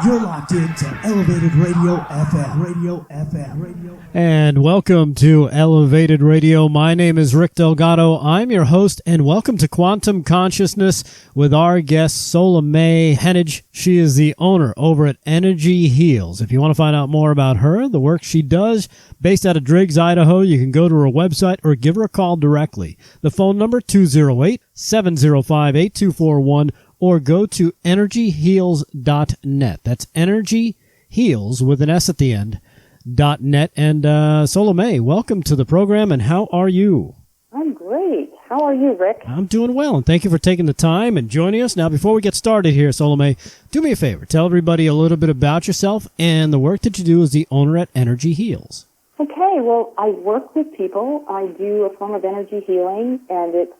You're locked into Elevated Radio FM. And welcome to Elevated Radio. My name is Rick Delgado. I'm your host, and welcome to Quantum Consciousness with our guest, SoLaMee Heneage. She is the owner over at Energy Heals. If you want to find out more about her, the work she does, based out of Driggs, Idaho, you can go to her website or give her a call directly. The phone number, 208-705-8241, or go to energyheals.net. That's energyheals with an S at the end, .net. And SoLaMee, welcome to the program, and how are you? I'm great. How are you, Rick? I'm doing well, and thank you for taking the time and joining us. Now, before we get started here, SoLaMee, do me a favor. Tell everybody a little bit about yourself and the work that you do as the owner at Energy Heals. Okay, well, I work with people. I do a form of energy healing, and it's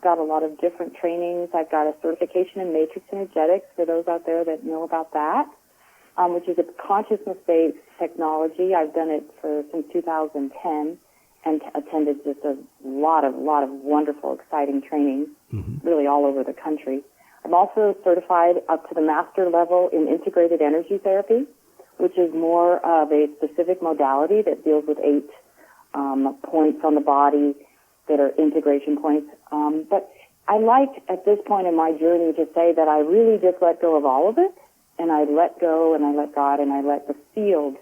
got a lot of different trainings. I've got a certification in matrix energetics for those out there that know about that, which is a consciousness-based technology. I've done it since 2010 and attended just a lot of wonderful, exciting trainings, really all over the country. I'm also certified up to the master level in integrated energy therapy, which is more of a specific modality that deals with 8 points on the body that are integration points. But I like, at this point in my journey, to say that I really just let go of all of it, and I let go, and I let God, and I let the field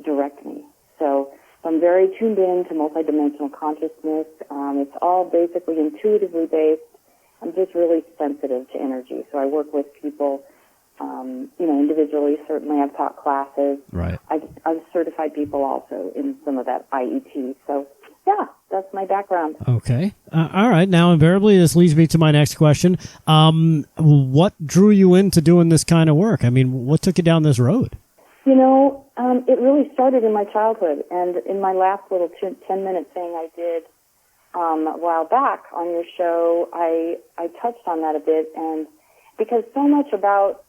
direct me. So I'm very tuned in to multidimensional consciousness. It's all basically intuitively based. I'm just really sensitive to energy. So I work with people individually. Certainly, I've taught classes. Right. I've certified people also in some of that IET. So, yeah, that's my background. Okay. All right. Now, invariably, this leads me to my next question. What drew you into doing this kind of work? I mean, what took you down this road? It really started in my childhood. And in my last little 10-minute thing I did a while back on your show, I touched on that a bit. And because so much about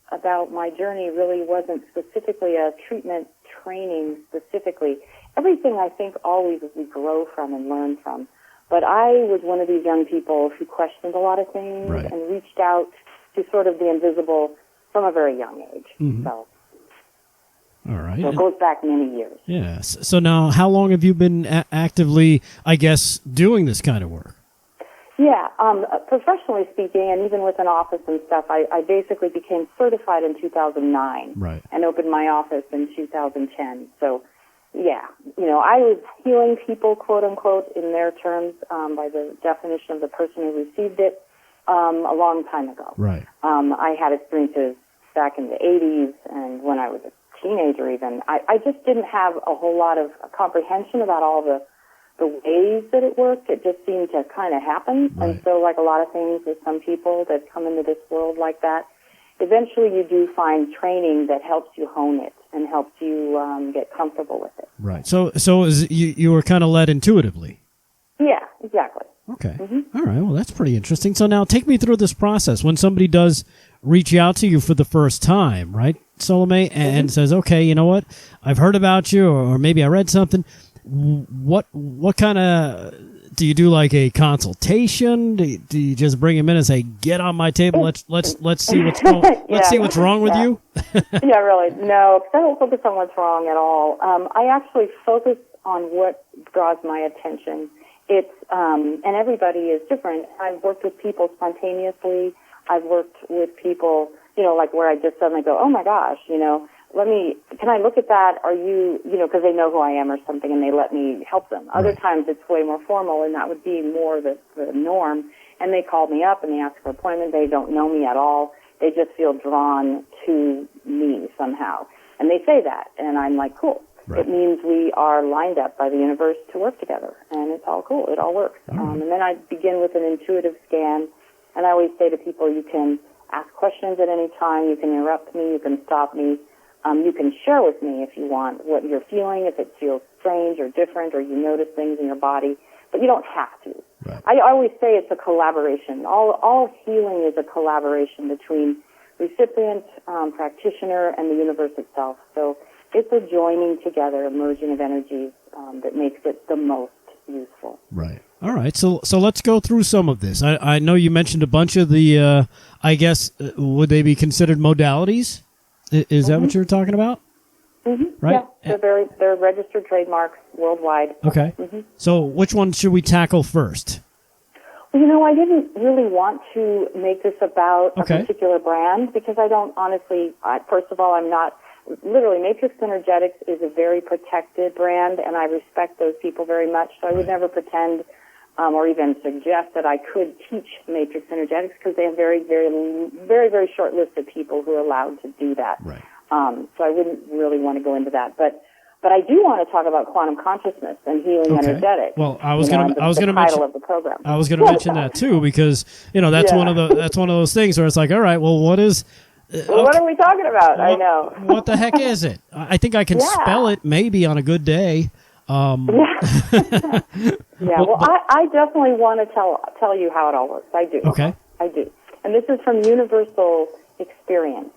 my journey really wasn't specifically a treatment training specifically. Everything, I think, always we grow from and learn from. But I was one of these young people who questioned a lot of things and reached out to sort of the invisible from a very young age. Mm-hmm. So, all right. So it goes back many years. Yes. So now, how long have you been actively, I guess, doing this kind of work? Yeah, professionally speaking, and even with an office and stuff, I basically became certified in 2009 and opened my office in 2010. So, yeah, I was healing people, quote unquote, in their terms, by the definition of the person who received it, a long time ago. Right. I had experiences back in the 80s and when I was a teenager even. I just didn't have a whole lot of comprehension about all the ways that it worked. It just seemed to kind of happen. Right. And so, like a lot of things with some people that come into this world like that, eventually you do find training that helps you hone it and helps you get comfortable with it. Right. So you were kind of led intuitively. Yeah, exactly. Okay. Mm-hmm. All right. Well, that's pretty interesting. So now take me through this process. When somebody does reach out to you for the first time, right, SoLaMee, and says, okay, you know what, I've heard about you, or maybe I read something. What kind of, do you do like a consultation? Do you just bring him in and say, get on my table, let's see what's see what's wrong with you? Yeah, really. No, because I don't focus on what's wrong at all. I actually focus on what draws my attention. It's and everybody is different. I've worked with people spontaneously. I've worked with people, like where I just suddenly go, oh my gosh, can I look at that? Are you, because they know who I am or something, and they let me help them. Other times it's way more formal, and that would be more the norm. And they call me up and they ask for an appointment. They don't know me at all. They just feel drawn to me somehow. And they say that, and I'm like, cool. Right. It means we are lined up by the universe to work together, and it's all cool. It all works. And then I begin with an intuitive scan, and I always say to people, you can ask questions at any time. You can interrupt me. You can stop me. You can share with me if you want what you're feeling, if it feels strange or different, or you notice things in your body, but you don't have to. Right. I always say it's a collaboration. All healing is a collaboration between recipient, practitioner, and the universe itself. So it's a joining together, a merging of energies that makes it the most useful. Right. All right. So let's go through some of this. I know you mentioned a bunch of the, I guess, would they be considered modalities? Is that what you're talking about? Mm-hmm. Right? Yeah, they're registered trademarks worldwide. Okay. Mm-hmm. So which one should we tackle first? Well, I didn't really want to make this about a particular brand because I don't honestly, first of all, I'm not, literally Matrix Energetics is a very protected brand and I respect those people very much. So I would never pretend or even suggest that I could teach Matrix Energetics because they have very, very, very, very short list of people who are allowed to do that. Right. So I wouldn't really want to go into that. But I do want to talk about quantum consciousness and healing energetics. Well, I was going to mention title of the program. I was going to mention that too because that's one of those things where it's like, all right, well, what is? What are we talking about? I know. What the heck is it? I think I can spell it maybe on a good day. Yeah. Well, I definitely want to tell you how it all works. I do. Okay. I do. And this is from universal experience.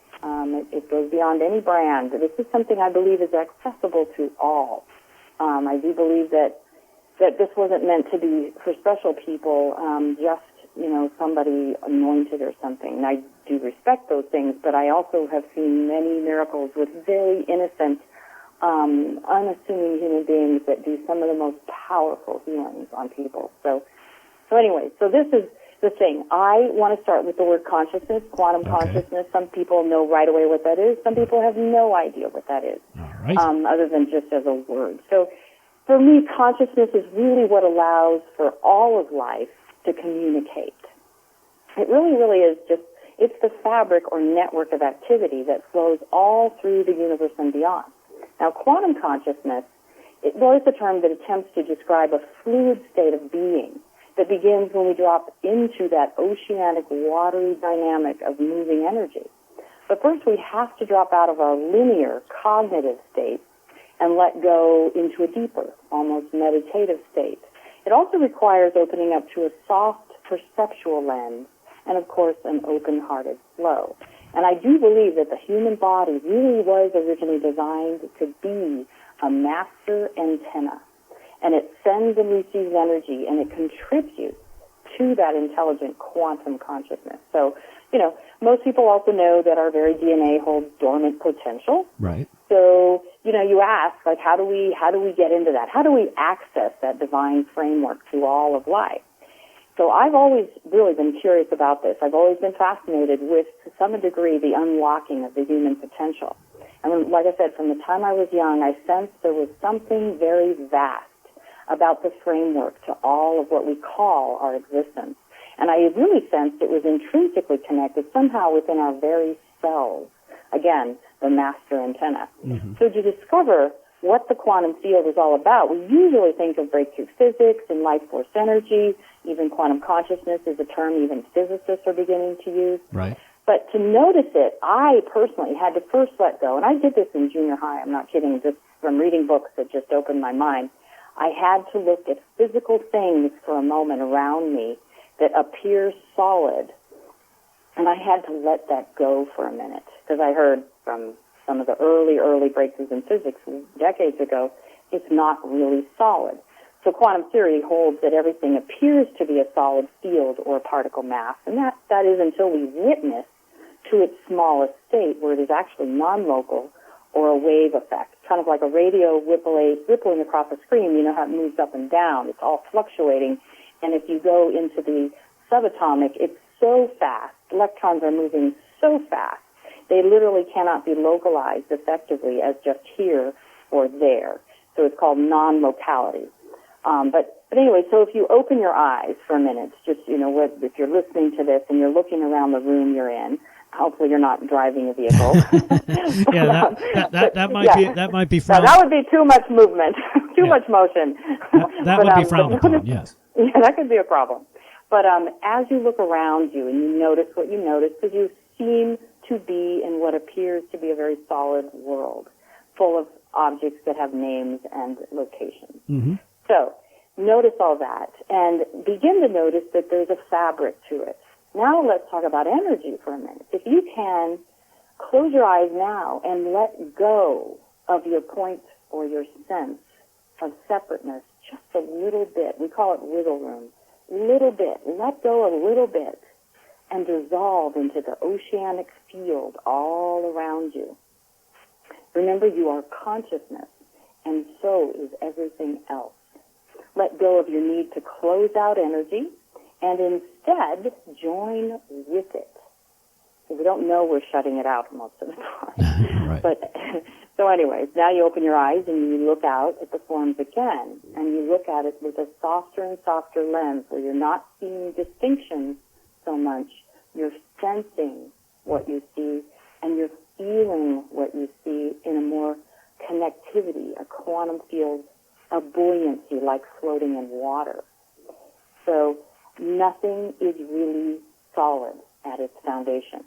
It goes beyond any brand. This is something I believe is accessible to all. I do believe that this wasn't meant to be for special people, just, somebody anointed or something. And I do respect those things, but I also have seen many miracles with very innocent, unassuming human beings that do some of the most powerful healings on people. So anyway, this is the thing. I want to start with the word consciousness, quantum consciousness. Some people know right away what that is. Some people have no idea what that is, all right. Other than just as a word. So for me, consciousness is really what allows for all of life to communicate. It really, really is it's the fabric or network of activity that flows all through the universe and beyond. Now, quantum consciousness, it's a term that attempts to describe a fluid state of being that begins when we drop into that oceanic, watery dynamic of moving energy. But first, we have to drop out of our linear cognitive state and let go into a deeper, almost meditative state. It also requires opening up to a soft perceptual lens and, of course, an open-hearted flow. And I do believe that the human body really was originally designed to be a master antenna. And it sends and receives energy, and it contributes to that intelligent quantum consciousness. So, most people also know that our very DNA holds dormant potential. Right. So, you ask, like, how do we get into that? How do we access that divine framework to all of life? So I've always really been curious about this. I've always been fascinated with, to some degree, the unlocking of the human potential. And like I said, from the time I was young, I sensed there was something very vast about the framework to all of what we call our existence. And I really sensed it was intrinsically connected somehow within our very cells. Again, the master antenna. Mm-hmm. So to discover what the quantum field is all about, we usually think of breakthrough physics and life force energy. Even quantum consciousness is a term even physicists are beginning to use. Right. But to notice it, I personally had to first let go. And I did this in junior high. I'm not kidding. Just from reading books that just opened my mind. I had to look at physical things for a moment around me that appear solid. And I had to let that go for a minute. Because I heard from some of the early breakthroughs in physics decades ago, it's not really solid. So quantum theory holds that everything appears to be a solid field or particle mass, and that is until we witness to its smallest state where it is actually non-local or a wave effect, kind of like a radio rippling across a screen. You know how it moves up and down. It's all fluctuating, and if you go into the subatomic, it's so fast. Electrons are moving so fast. They literally cannot be localized effectively as just here or there. So it's called non-locality. But anyway, so if you open your eyes for a minute, just, if you're listening to this and you're looking around the room you're in, hopefully you're not driving a vehicle. Yeah, that might be frowned. That would be too much movement, too much motion. That would be frowned upon, yes. Yeah, that could be a problem. But as you look around you and you notice what you notice, because you seem to be in what appears to be a very solid world, full of objects that have names and locations. Mm-hmm. So notice all that and begin to notice that there's a fabric to it. Now let's talk about energy for a minute. If you can, close your eyes now and let go of your point or your sense of separateness just a little bit. We call it wiggle room. Little bit. Let go a little bit. and dissolve into the oceanic field all around you. Remember, you are consciousness, and so is everything else. Let go of your need to close out energy, and instead join with it. So we don't know we're shutting it out most of the time. Right. But so anyways, now you open your eyes and you look out at the forms again, and you look at it with a softer and softer lens where you're not seeing distinctions so much. You're sensing what you see, and you're feeling what you see in a more connectivity, a quantum field, a buoyancy like floating in water. So nothing is really solid at its foundation.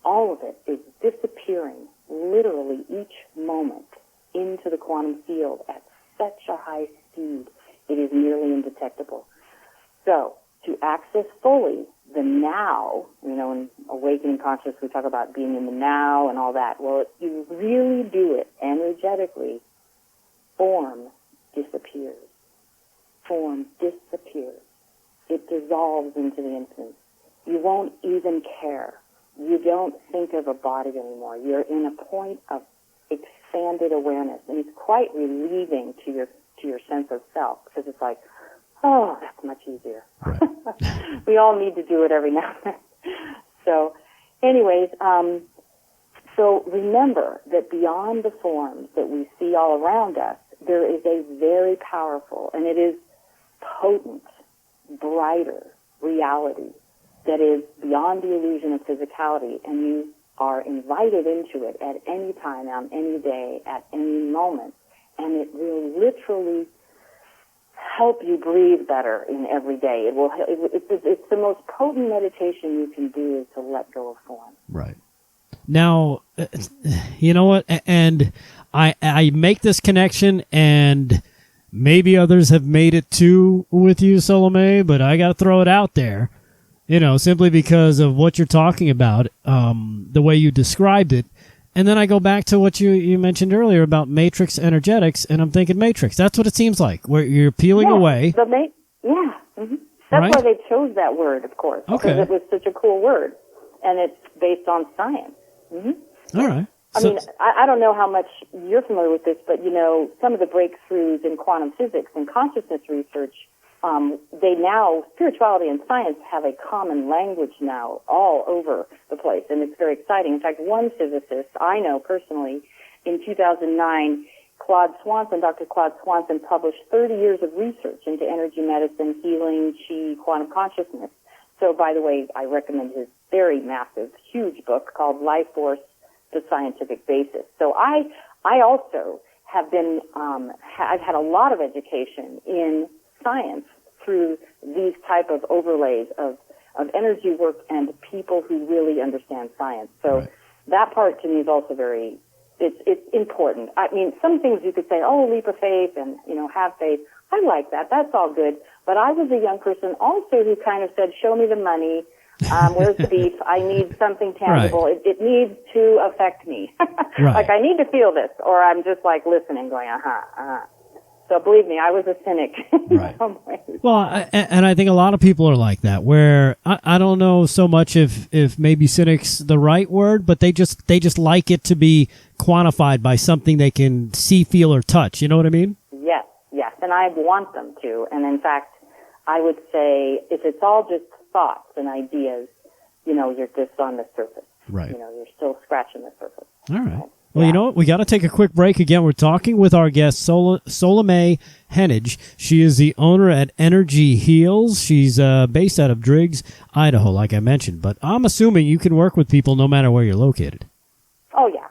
All of it is disappearing, literally each moment, into the quantum field at such a high speed, it is nearly indetectable. So, to access fully the now, in awakening consciousness we talk about being in the now and all that. Well, if you really do it energetically, form disappears. Form disappears. It dissolves into the infinite. You won't even care. You don't think of a body anymore. You're in a point of expanded awareness, and it's quite relieving to your sense of self, because it's like, oh, that's much easier. Right. We all need to do it every now and then. So, anyways, so remember that beyond the forms that we see all around us, there is a very powerful, and it is potent, brighter reality that is beyond the illusion of physicality, and you are invited into it at any time, on any day, at any moment, and it will literally help you breathe better in every day. It will. It's the most potent meditation you can do, is to let go of form. Right. Now, you know what? And I make this connection, and maybe others have made it too with you, SoLaMee, but I got to throw it out there. Simply because of what you're talking about, the way you described it. And then I go back to what you mentioned earlier about matrix energetics, and I'm thinking matrix. That's what it seems like, where you're peeling away. Mm-hmm. That's Right? why they chose that word, of course, Okay. because it was such a cool word, and it's based on science. Mm-hmm. All right. I mean, I don't know how much you're familiar with this, but, some of the breakthroughs in quantum physics and consciousness research, they now, spirituality and science have a common language now all over the place, and it's very exciting. In fact, one physicist I know personally, in 2009, Dr. Claude Swanson published 30 years of research into energy medicine, healing, qi, quantum consciousness. So, by the way, I recommend his very massive, huge book called Life Force, The Scientific Basis. So I also have been, I've had a lot of education in science through these type of overlays of energy work and people who really understand science. So that part to me is also very, it's important. I mean, some things you could say, oh, leap of faith and, have faith. I like that. That's all good. But I was a young person also who kind of said, show me the money. Where's the beef? I need something tangible. Right. It needs to affect me. Right. Like, I need to feel this, or I'm just like listening, going, So believe me, I was a cynic in some ways. Well, and I think a lot of people are like that, where I don't know so much if maybe cynic's the right word, but they just like it to be quantified by something they can see, feel, or touch. You know what I mean? Yes, and I want them to. And in fact, I would say if it's all just thoughts and ideas, you're just on the surface. Right. You're still scratching the surface. All right. Well, you know what? We got to take a quick break. Again, we're talking with our guest, SoLaMee Heneage. She is the owner at Energy Heals. She's based out of Driggs, Idaho, like I mentioned. But I'm assuming you can work with people no matter where you're located. Oh, yeah.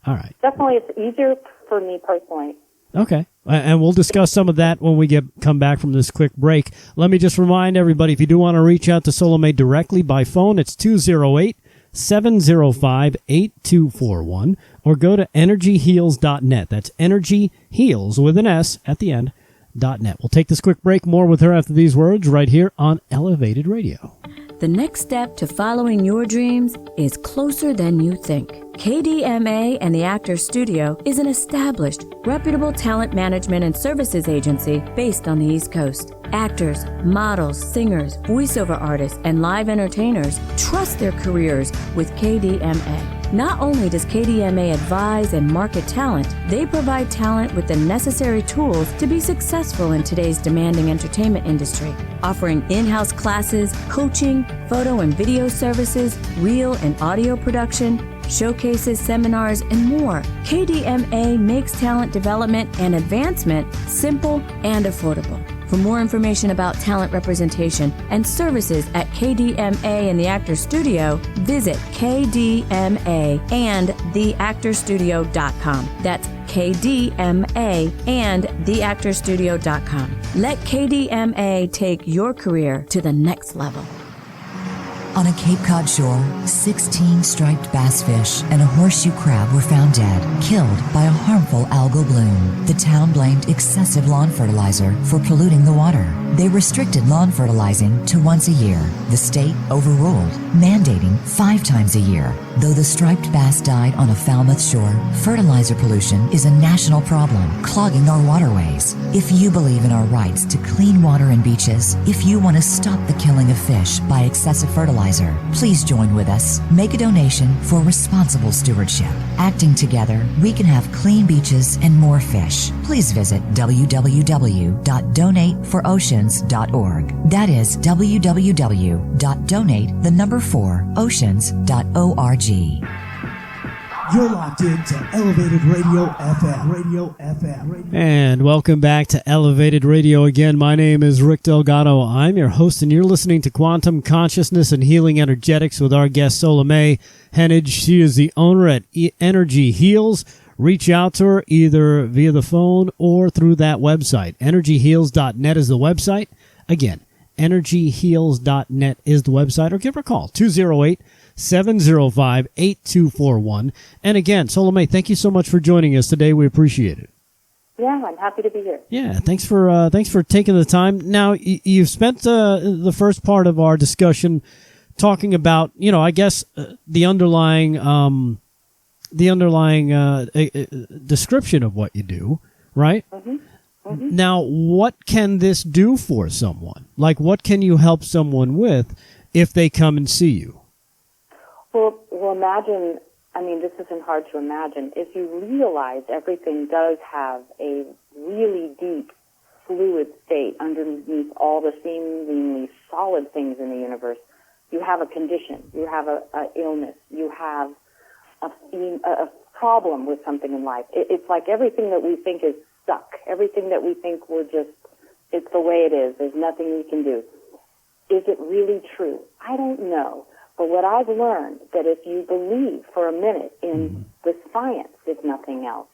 All right. Definitely, it's easier for me personally. Okay. And we'll discuss some of that when we come back from this quick break. Let me just remind everybody, if you do want to reach out to SoLaMee directly by phone, it's 208-705-8241, or go to energyheals.net. That's energyheals with an S at the end, .net. We'll take this quick break. More with her after these words right here on Elevated Radio. The next step to following your dreams is closer than you think. KDMA and the Actors Studio is an established, reputable talent management and services agency based on the East Coast. Actors, models, singers, voiceover artists, and live entertainers trust their careers with KDMA. Not only does KDMA advise and market talent, they provide talent with the necessary tools to be successful in today's demanding entertainment industry, offering in-house classes, coaching, photo and video services, reel and audio production, showcases, seminars, and more. KDMA makes talent development and advancement simple and affordable. For more information about talent representation and services at KDMA and the Actors Studio, visit KDMA-and-theactorstudio.com. That's KDMA-and-theactorstudio.com. Let KDMA take your career to the next level. On a Cape Cod shore, 16 striped bass fish and a horseshoe crab were found dead, killed by a harmful algal bloom. The town blamed excessive lawn fertilizer for polluting the water. They restricted lawn fertilizing to once a year. The state overruled, mandating 5 times a year. Though the striped bass died on a Falmouth shore, fertilizer pollution is a national problem, clogging our waterways. If you believe in our rights to clean water and beaches, if you want to stop the killing of fish by excessive fertilizer, please join with us. Make a donation for responsible stewardship. Acting together, we can have clean beaches and more fish. Please visit www.donateforoceans.org. That is www.donate4oceans.org. You're locked into Elevated Radio FM. Radio FM. And welcome back to Elevated Radio again. My name is Rick Delgado. I'm your host, and you're listening to Quantum Consciousness and Healing Energetics with our guest, SoLaMee Heneage. She is the owner at Energy Heals. Reach out to her either via the phone or through that website. EnergyHeals.net is the website. Again, EnergyHeals.net is the website, or give her a call, 208-705-8241. And again, SoLaMee, thank you so much for joining us today. We appreciate it. Yeah, I'm happy to be here. Yeah, thanks for taking the time. Now, you've spent the first part of our discussion talking about, I guess the underlying description of what you do, right? Mm-hmm. Mm-hmm. Now, what can this do for someone? Like, what can you help someone with if they come and see you? Well, imagine, this isn't hard to imagine. If you realize everything does have a really deep, fluid state underneath all the seemingly solid things in the universe, you have a condition, you have a illness, you have a problem with something in life. It's like everything that we think is stuck, everything that we think it's the way it is, there's nothing we can do. Is it really true? I don't know. But what I've learned, that if you believe for a minute in the science, if nothing else,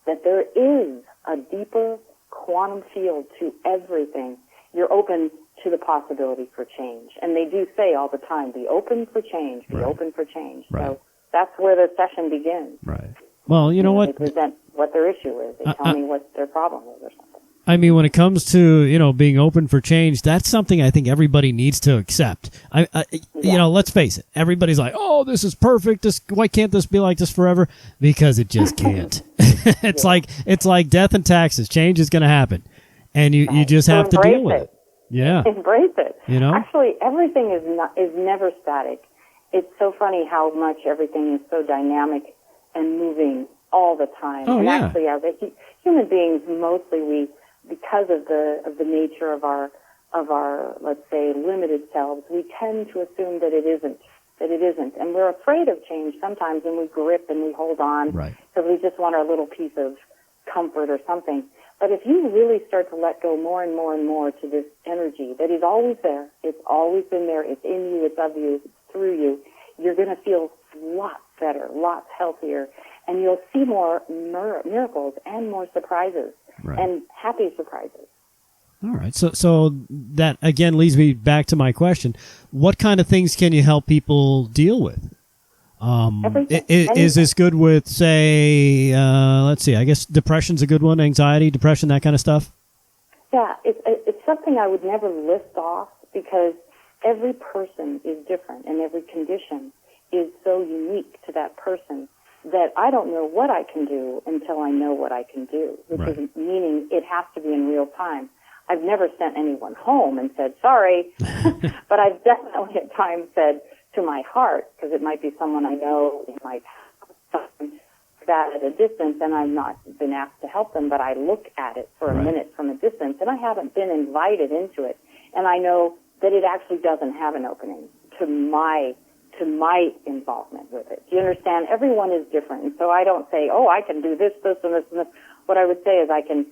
that there is a deeper quantum field to everything, you're open to the possibility for change. And they do say all the time, be open for change, be open for change. Right. So that's where the session begins. Right. Well, you know what? They present what their issue is. They tell me what their problem is or something. When it comes to, being open for change, that's something I think everybody needs to accept. Let's face it. Everybody's like, oh, this is perfect. Why can't this be like this forever? Because it just can't. It's like death and taxes. Change is going to happen. And you just have to deal with it. Yeah. Embrace it. Actually, everything is never static. It's so funny how much everything is so dynamic and moving all the time. Oh, and yeah. Actually, as human beings, mostly because of the nature of our let's say limited selves, we tend to assume that it isn't, and we're afraid of change sometimes, and we grip and we hold on because we just want our little piece of comfort or something. But if you really start to let go more and more and more to this energy that is always there, it's always been there, it's in you, it's of you, it's through you, you're going to feel lots better, lots healthier, and you'll see more miracles and more surprises. And happy surprises. All right. So that, again, leads me back to my question. What kind of things can you help people deal with? Is this good with, say, let's see, I guess depression's a good one, anxiety, depression, that kind of stuff? Yeah, it's something I would never list off because every person is different and every condition is so unique to that person that I don't know what I can do until I know what I can do, which Right. is meaning it has to be in real time. I've never sent anyone home and said, sorry, but I've definitely at times said to my heart, because it might be someone I know, it might have that at a distance, and I've not been asked to help them, but I look at it for a Right. minute from a distance, and I haven't been invited into it, and I know that it actually doesn't have an opening to my involvement with it. Do you understand? Everyone is different, and so I don't say, oh, I can do this, this, and this, and this. What I would say is I can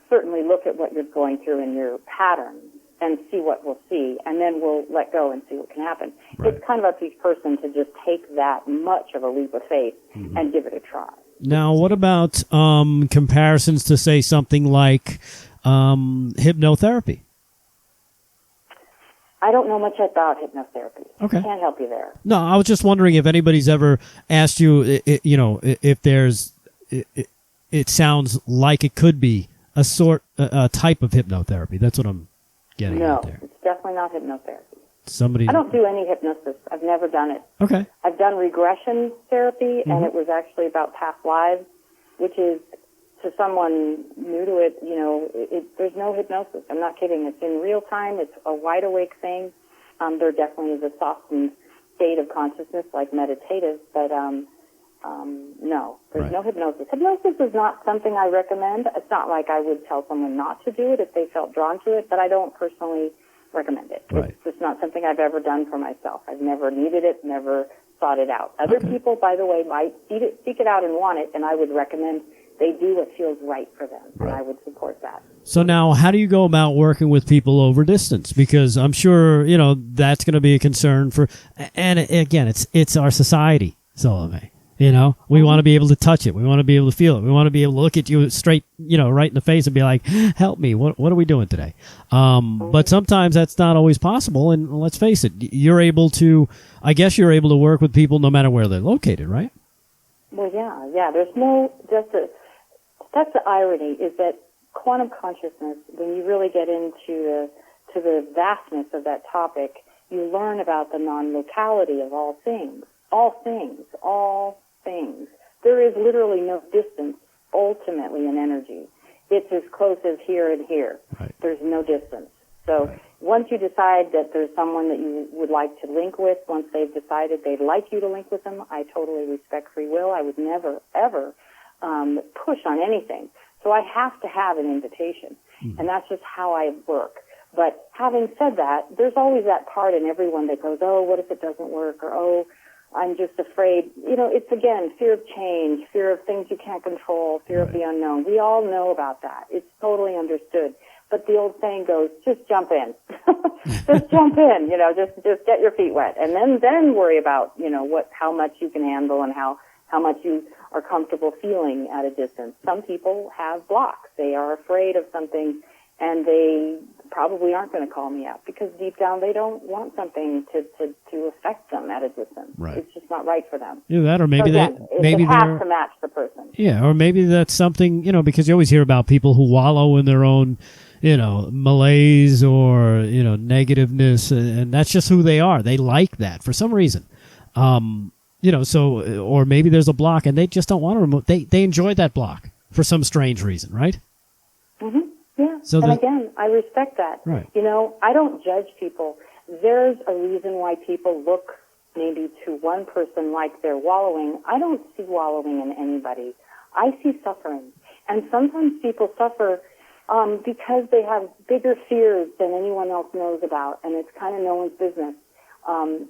certainly look at what you're going through in your patterns and see what we'll see, and then we'll let go and see what can happen. Right. It's kind of up to each person to just take that much of a leap of faith and give it a try. Now, what about comparisons to, say, something like hypnotherapy? I don't know much about hypnotherapy. Okay. Can't help you there. No, I was just wondering if anybody's ever asked you, if there's, it sounds like it could be a type of hypnotherapy. That's what I'm getting No, at there. it's definitely not hypnotherapy. Somebody. I don't do any hypnosis. I've never done it. Okay. I've done regression therapy, and it was actually about past lives, which is, to someone new to it, there's no hypnosis. I'm not kidding. It's in real time. It's a wide awake thing. There definitely is a softened state of consciousness, like meditative, but no, there's Right. no hypnosis. Hypnosis is not something I recommend. It's not like I would tell someone not to do it if they felt drawn to it, but I don't personally recommend it. Right. It's just not something I've ever done for myself. I've never needed it, never sought it out. Other Okay. people, by the way, might seek it out and want it, and I would recommend they do what feels right for them, and Right. I would support that. So now, how do you go about working with people over distance? Because I'm sure that's going to be a concern for. And again, it's our society, SoLaMee. We want to be able to touch it. We want to be able to feel it. We want to be able to look at you straight, right in the face and be like, "Help me! What are we doing today?" But sometimes that's not always possible. And let's face it, you're able to. I guess you're able to work with people no matter where they're located, right? Well, yeah. There's no that's the irony, is that quantum consciousness, when you really get into the vastness of that topic, you learn about the non-locality of all things. All things. All things. There is literally no distance, ultimately, in energy. It's as close as here and here. Right. There's no distance. So once you decide that there's someone that you would like to link with, once they've decided they'd like you to link with them, I totally respect free will. I would never, ever push on anything. So I have to have an invitation. And that's just how I work. But having said that, there's always that part in everyone that goes, oh, what if it doesn't work? Or, oh, I'm just afraid. It's, again, fear of change, fear of things you can't control, fear of the unknown. We all know about that. It's totally understood. But the old saying goes, just jump in. Just jump in, just get your feet wet. And then worry about, how much you can handle and how much you are comfortable feeling at a distance. Some people have blocks. They are afraid of something, and they probably aren't going to call me out because deep down they don't want something to affect them at a distance. Right. It's just not right for them. Either that, or maybe So again, maybe it they're has to match the person. Yeah, or maybe that's something, because you always hear about people who wallow in their own, malaise or, negativeness, and that's just who they are. They like that for some reason. So, or maybe there's a block and they just don't want to remove, they enjoy that block for some strange reason, right? Mm-hmm. Yeah. So and again, I respect that. Right. I don't judge people. There's a reason why people look maybe to one person like they're wallowing. I don't see wallowing in anybody. I see suffering. And sometimes people suffer because they have bigger fears than anyone else knows about, and it's kind of no one's business.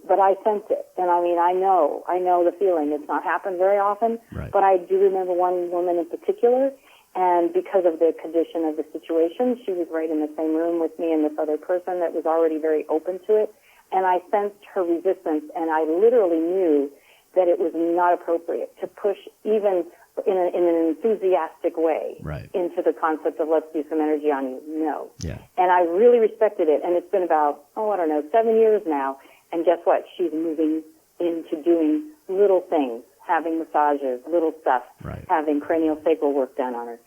But I sense it, and I know the feeling. It's not happened very often, Right. but I do remember one woman in particular, and because of the condition of the situation, she was right in the same room with me and this other person that was already very open to it, and I sensed her resistance, and I literally knew that it was not appropriate to push even in an enthusiastic way Right. into the concept of let's do some energy on you. No. Yeah. And I really respected it, and it's been about, 7 years now, and guess what? She's moving into doing little things, having massages, little stuff, Right. having craniosacral work done on her.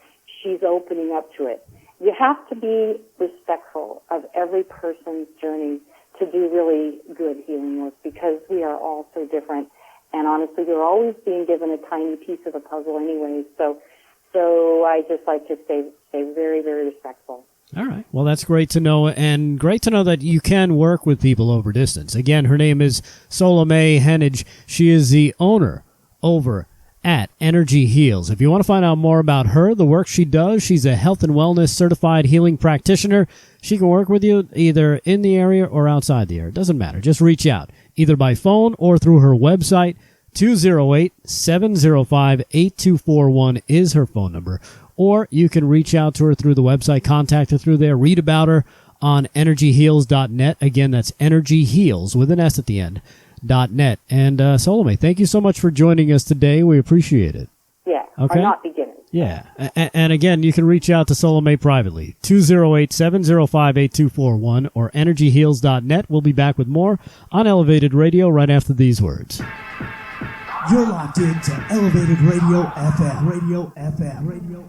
She's opening up to it. You have to be respectful of every person's journey to do really good healing work because we are all so different. And honestly, you're always being given a tiny piece of the puzzle anyway. So I just like to stay very, very respectful. All right. Well, that's great to know, and great to know that you can work with people over distance. Again, her name is SoLaMee Heneage. She is the owner over at Energy Heals. If you want to find out more about her, the work she does, she's a health and wellness certified healing practitioner. She can work with you either in the area or outside the area. It doesn't matter. Just reach out, either by phone or through her website. 208-705-8241 is her phone number. Or you can reach out to her through the website, contact her through there, read about her on energyheals.net. Again, that's energyheals with an S at the end, .net. And SoLaMee, thank you so much for joining us today. We appreciate it. Yeah, okay? Or not beginners. Yeah. And again, you can reach out to SoLaMee privately, 208-705-8241 or energyheals.net. We'll be back with more on Elevated Radio right after these words. You're locked into Elevated Radio FM. Radio FM. Radio.